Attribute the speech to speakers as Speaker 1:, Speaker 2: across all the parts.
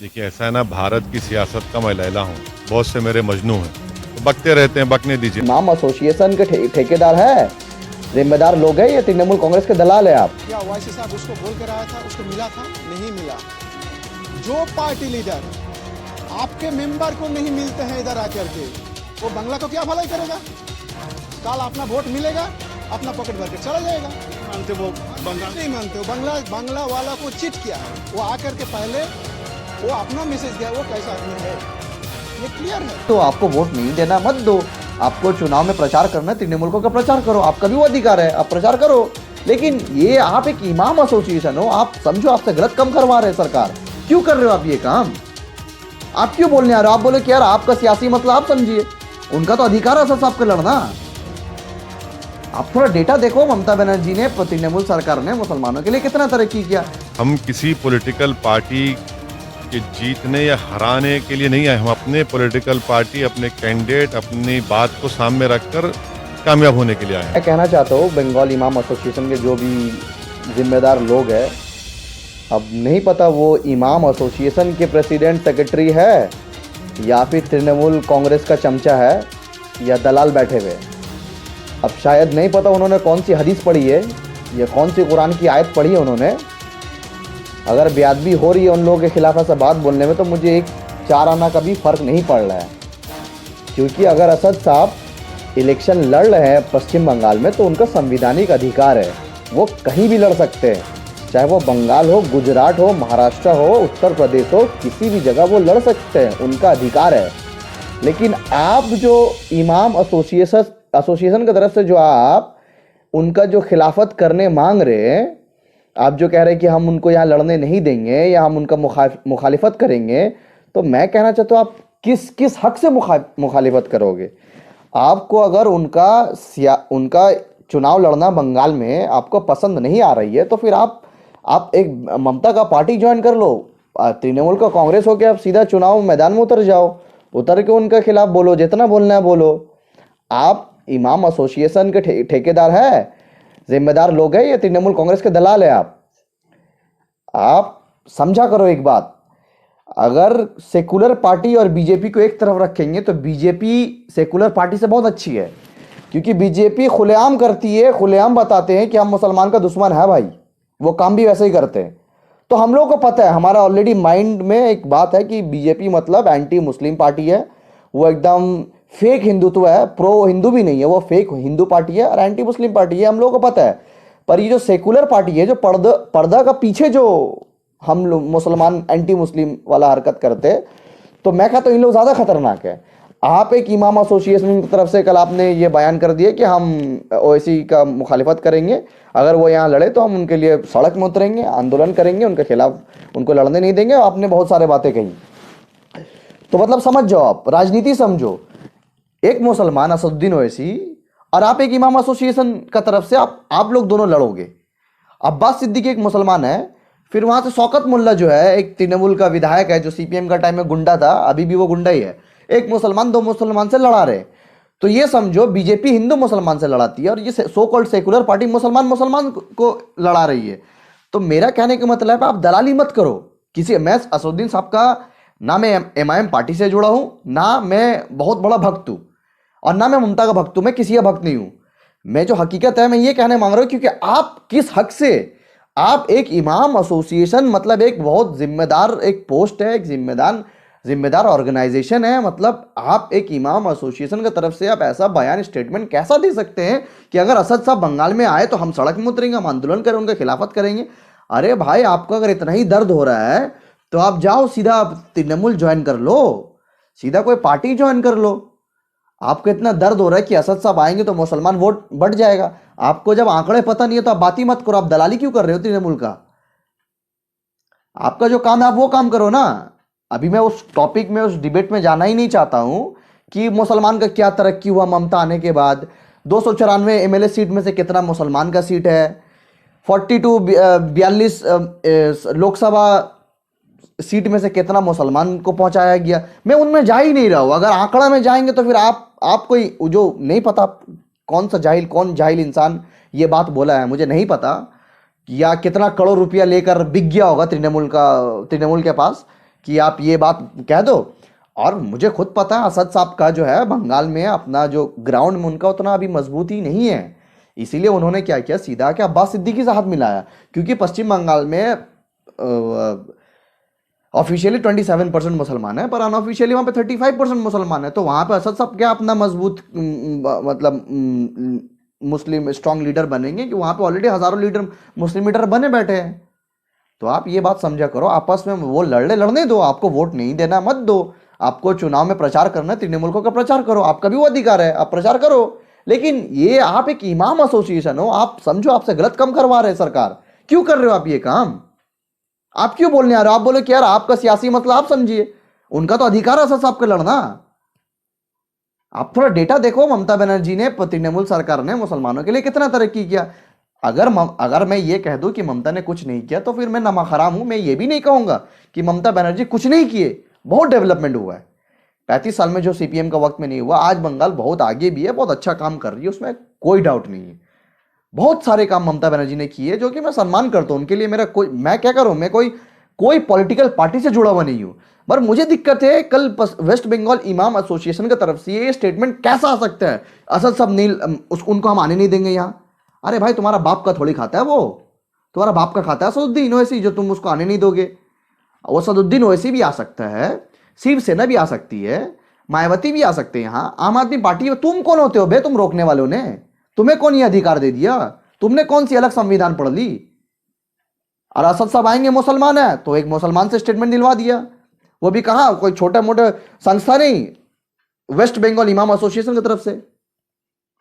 Speaker 1: देखिए ऐसा है ना, भारत की सियासत का मैं लैला हूँ। बहुत से मेरे मजनू हैं, तो बकते रहते हैं, बकने दीजिए।
Speaker 2: नाम एसोसिएशन के ठेकेदार है, जिम्मेदार लोग हैं, या तृणमूल कांग्रेस के दलाल है आप?
Speaker 3: क्या वाईसी साहब उसको बोल के रहा था, उसको मिला था? नहीं मिला। जो पार्टी लीडर आपके मेंबर को नहीं मिलते हैं इधर आकर के, वो बंगला को क्या भलाई करेगा? कल अपना वोट मिलेगा, अपना पॉकेट भर के चला जाएगा।
Speaker 4: मानते वो बंगाल
Speaker 3: नहीं मानते हो। बंगला वाला को चिट किया, वो आकर के पहले वो अपना मैसेज दिया, वो कैसा आदमी है ये क्लियर है।
Speaker 2: तो आपको वोट नहीं देना मत दो, आपको चुनाव में प्रचार करना है, तृणमूल का प्रचार करो, आपका भी वो अधिकार है, आप प्रचार करो। लेकिन ये आप एक इमाम एसोसिएशन हो, आप समझो आपसे गलत कम करवा रहे हैं सरकार। क्यों कर रहे हो आप ये काम? आप क्यों बोलने आ रहे हो? आप बोले कि यार आपका सियासी मसला आप समझिए, उनका तो अधिकार है सर साहब का लड़ना। आप थोड़ा डेटा देखो, ममता बनर्जी ने, तृणमूल सरकार ने मुसलमानों के लिए कितना तरक्की किया।
Speaker 1: हम किसी पॉलिटिकल पार्टी के जीतने या हराने के लिए नहीं आए। हम अपने पॉलिटिकल पार्टी, अपने कैंडिडेट, अपनी बात को सामने रखकर कामयाब होने के लिए आए हैं।
Speaker 2: मैं कहना चाहता हूँ बंगाल इमाम एसोसिएशन के जो भी जिम्मेदार लोग हैं, अब नहीं पता वो इमाम एसोसिएशन के प्रेसिडेंट सेक्रेटरी है या फिर तृणमूल कांग्रेस का चमचा है या दलाल बैठे हुए। अब शायद नहीं पता उन्होंने कौन सी हदीस पढ़ी है या कौन सी कुरान की आयत पढ़ी है उन्होंने। अगर बेअदबी हो रही है उन लोगों के खिलाफ ऐसा बात बोलने में, तो मुझे एक 4 आना का भी फ़र्क नहीं पड़ रहा है। क्योंकि अगर असद साहब इलेक्शन लड़ रहे हैं पश्चिम बंगाल में, तो उनका संविधानिक अधिकार है, वो कहीं भी लड़ सकते हैं, चाहे वो बंगाल हो, गुजरात हो, महाराष्ट्र हो, उत्तर प्रदेश हो, किसी भी जगह वो लड़ सकते हैं, उनका अधिकार है। लेकिन आप जो इमाम एसोसिएशन की तरफ से जो आप उनका जो खिलाफत करने मांग रहे हैं, आप जो कह रहे हैं कि हम उनको यहाँ लड़ने नहीं देंगे या हम उनका मुखालिफत करेंगे, तो मैं कहना चाहता हूँ आप किस हक से मुखालिफत करोगे? आपको अगर उनका चुनाव लड़ना बंगाल में आपको पसंद नहीं आ रही है, तो फिर आप एक ममता का पार्टी ज्वाइन कर लो, तृणमूल का कांग्रेस हो के आप सीधा चुनाव मैदान में उतर जाओ, उतर के उनके खिलाफ बोलो, जितना बोलना है बोलो। आप इमाम एसोसिएशन के ठेकेदार है, जिम्मेदार लोग हैं, या तृणमूल कांग्रेस के दलाल है आप समझा करो एक बात। अगर सेकुलर पार्टी और बीजेपी को एक तरफ रखेंगे, तो बीजेपी सेकुलर पार्टी से बहुत अच्छी है, क्योंकि बीजेपी खुलेआम करती है, खुलेआम बताते हैं कि हम मुसलमान का दुश्मन है भाई, वो काम भी वैसे ही करते हैं। तो हम लोगों को पता है, हमारा ऑलरेडी माइंड में एक बात है कि बीजेपी मतलब एंटी मुस्लिम पार्टी है, वो एकदम फेक हिंदुत्व है, प्रो हिंदू भी नहीं है, वो फेक हिंदू पार्टी है और एंटी मुस्लिम पार्टी है, हम लोगों को पता है। पर ये जो सेकुलर पार्टी है, जो पर्दा का पीछे जो हम लोग मुसलमान एंटी मुस्लिम वाला हरकत करते, तो मैं कहता हूँ इन लोग ज़्यादा खतरनाक है। आप एक इमाम एसोसिएशन की तरफ से कल आपने ये बयान कर दिया कि हम ओवैसी का मुखालिफत करेंगे, अगर वो यहाँ लड़े तो हम उनके लिए सड़क में उतरेंगे, आंदोलन करेंगे, उनके खिलाफ, उनको लड़ने नहीं देंगे। आपने बहुत सारे बातें कही, तो मतलब समझ जाओ, आप राजनीति समझो। एक मुसलमान असदुद्दीन ओवैसी और आप एक इमाम एसोसिएशन का तरफ से आप लोग दोनों लड़ोगे। अब्बास सिद्दीकी एक मुसलमान है, फिर वहां से शौकत मुल्ला जो है एक तृणमूल का विधायक है, जो सीपीएम का टाइम में गुंडा था, अभी भी वो गुंडा ही है। एक मुसलमान दो मुसलमान से लड़ा रहे, तो ये समझो बीजेपी हिंदू मुसलमान से लड़ाती है और ये सो कॉल्ड सेकुलर पार्टी मुसलमान को लड़ा रही है। तो मेरा कहने का मतलब है आप दलाली मत करो किसी। मैं असदुद्दीन साहब का ना मैं एमआईएम पार्टी से जुड़ा हूं, ना मैं बहुत बड़ा भक्त हूं, और ना मैं ममता का भक्त हूं, मैं किसी का भक्त नहीं हूं। मैं जो हकीकत है मैं ये कहने मांग रहा हूं, क्योंकि आप किस हक से, आप एक इमाम एसोसिएशन मतलब एक बहुत जिम्मेदार एक पोस्ट है, एक जिम्मेदार ऑर्गेनाइजेशन है, मतलब आप एक इमाम एसोसिएशन की तरफ से आप ऐसा बयान स्टेटमेंट कैसा दे सकते हैं कि अगर असद साहब बंगाल में आए तो हम सड़क में उतरेंगे, हम आंदोलन करें, उनका खिलाफत करेंगे। अरे भाई, आपको अगर इतना ही दर्द हो रहा है तो आप जाओ सीधा तृणमूल ज्वाइन कर लो, सीधा कोई पार्टी ज्वाइन कर लो। आपको इतना दर्द हो रहा है कि असद साहब आएंगे तो मुसलमान वोट बढ़ जाएगा, आपको जब आंकड़े पता नहीं है तो आप बात ही मत करो, आप दलाली क्यों कर रहे हो तृणमूल का? आपका जो काम है आप वो काम करो ना। अभी मैं उस टॉपिक में, उस डिबेट में जाना ही नहीं चाहता हूं कि मुसलमान का क्या तरक्की हुआ ममता आने के बाद। 294 एमएलए सीट में से कितना मुसलमान का सीट है, 42 लोकसभा सीट में से कितना मुसलमान को पहुंचाया गया, मैं उनमें जा ही नहीं रहा हूं। अगर आंकड़ा में जाएंगे तो फिर आप कोई जो नहीं पता कौन जाहिल इंसान ये बात बोला है, मुझे नहीं पता, या कितना करोड़ रुपया लेकर बिक गया होगा तृणमूल के पास, कि आप ये बात कह दो। और मुझे खुद पता है असद साहब का जो है बंगाल में अपना जो ग्राउंड में उनका उतना अभी मजबूती नहीं है, इसीलिए उन्होंने क्या किया, सीधा के अब्बास सिद्दीकी से हाथ मिलाया। क्योंकि पश्चिम बंगाल में ऑफिशियली 27% मुसलमान है, पर अनऑफिशियली वहाँ पे 35% मुसलमान है। तो वहाँ पे असद साहब क्या अपना मजबूत मतलब मुस्लिम स्ट्रांग लीडर बनेंगे कि वहाँ पे ऑलरेडी हजारों लीडर मुस्लिम लीडर बने बैठे हैं। तो आप ये बात समझा करो, आपस में वो लड़ने दो, आपको वोट नहीं देना मत दो, आपको चुनाव में प्रचार करना है, तृणमूल का प्रचार करो, आपका भी वो अधिकार है, आप प्रचार करो। लेकिन ये आप एक इमाम एसोसिएशन हो, आप समझो आपसे गलत काम करवा रहे हैं सरकार, क्यों कर रहे हो आप ये काम? आप क्यों बोलने आ रहे हो? आप बोले कि यार आपका सियासी मसला आप समझिए, उनका तो अधिकार है असद साहब का लड़ना। आप थोड़ा डेटा देखो, ममता बनर्जी ने, तृणमूल सरकार ने मुसलमानों के लिए कितना तरक्की किया। अगर मैं ये कह दूं कि ममता ने कुछ नहीं किया तो फिर मैं नमक हराम हूं। मैं ये भी नहीं कहूंगा कि ममता बनर्जी कुछ नहीं किए, बहुत डेवलपमेंट हुआ है 35 साल में, जो सीपीएम का वक्त में नहीं हुआ। आज बंगाल बहुत आगे भी है, बहुत अच्छा काम कर रही है, उसमें कोई डाउट नहीं है। बहुत सारे काम ममता बनर्जी ने किए जो कि मैं सम्मान करता हूं उनके लिए। मेरा कोई, मैं क्या करूं, मैं कोई पॉलिटिकल पार्टी से जुड़ा हुआ नहीं हूं। पर मुझे दिक्कत है कल वेस्ट बंगाल इमाम एसोसिएशन की तरफ से ये स्टेटमेंट कैसा आ सकता है, असद साहब नहीं, उनको हम आने नहीं देंगे यहां। अरे भाई तुम्हारा बाप का थोड़ी खाता है वो, तुम्हारा बाप का खाता है असदुद्दीन ओवैसी, जो तुम उसको आने नहीं दोगे। वो असदुद्दीन ओवैसी भी आ सकता है, शिवसेना भी आ सकती है, मायावती भी आ सकते हैं यहाँ, आम आदमी पार्टी। तुम कौन होते हो बे, तुम रोकने वालों ने? तुम्हें कौन ये अधिकार दे दिया? तुमने कौन सी अलग संविधान पढ़ ली? और असद साहब आएंगे, मुसलमान है तो एक मुसलमान से स्टेटमेंट दिलवा दिया, वो भी कहा कोई छोटा मोटा संस्था नहीं, वेस्ट बंगाल इमाम एसोसिएशन की तरफ से।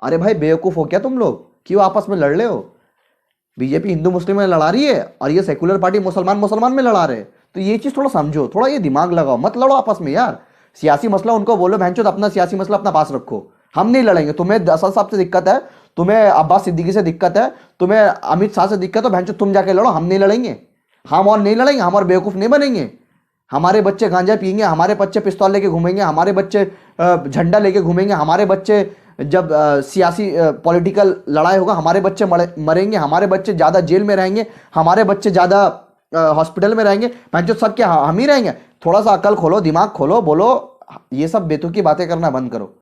Speaker 2: अरे भाई बेवकूफ हो क्या तुम लोग, क्यों आपस में लड़ रहे हो? बीजेपी हिंदू मुस्लिम में लड़ा रही है और ये सेकुलर पार्टी मुसलमान मुसलमान में लड़ा रहे हैं। तो ये चीज थोड़ा समझो, थोड़ा ये दिमाग लगाओ, मत लड़ो आपस में यार। सियासी मसला उनको बोलो भैंचो, अपना सियासी मसला अपना पास रखो, हम नहीं लड़ेंगे। तुम्हें असद साहब से दिक्कत है, तुम्हें अब्बास सिद्दीकी से दिक्कत है, तुम्हें अमित शाह से दिक्कत है, भैंचो तुम जाके लड़ो, हम नहीं लड़ेंगे। हम और नहीं लड़ेंगे, हम और बेवकूफ नहीं बनेंगे। हमारे बच्चे गांजा पियेंगे, हमारे बच्चे पिस्तौल लेके घूमेंगे, हमारे बच्चे झंडा लेके घूमेंगे, हमारे बच्चे जब सियासी पॉलिटिकल लड़ाई होगा हमारे बच्चे मरेंगे, हमारे बच्चे ज़्यादा जेल में रहेंगे, हमारे बच्चे ज़्यादा हॉस्पिटल में रहेंगे, जो सब क्या हम ही रहेंगे? थोड़ा सा अकल खोलो, दिमाग खोलो, बोलो ये सब बेतुकी बातें करना बंद करो।